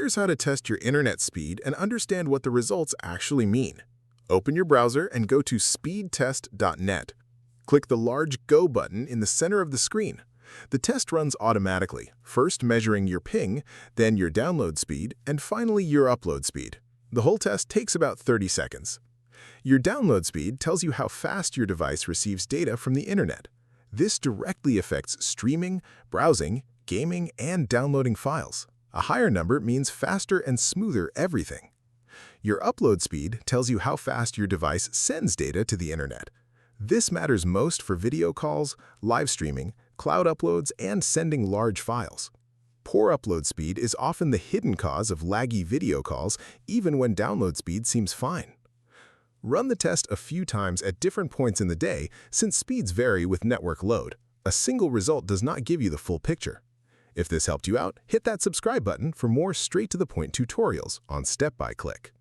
Here's how to test your internet speed and understand what the results actually mean. Open your browser and go to speedtest.net. Click the large Go button in the center of the screen. The test runs automatically, first measuring your ping, then your download speed, and finally your upload speed. The whole test takes about 30 seconds. Your download speed tells you how fast your device receives data from the internet. This directly affects streaming, browsing, gaming, and downloading files. A higher number means faster and smoother everything. Your upload speed tells you how fast your device sends data to the internet. This matters most for video calls, live streaming, cloud uploads, and sending large files. Poor upload speed is often the hidden cause of laggy video calls, even when download speed seems fine. Run the test a few times at different points in the day since speeds vary with network load. A single result does not give you the full picture. If this helped you out, hit that subscribe button for more straight-to-the-point tutorials on Step by Click.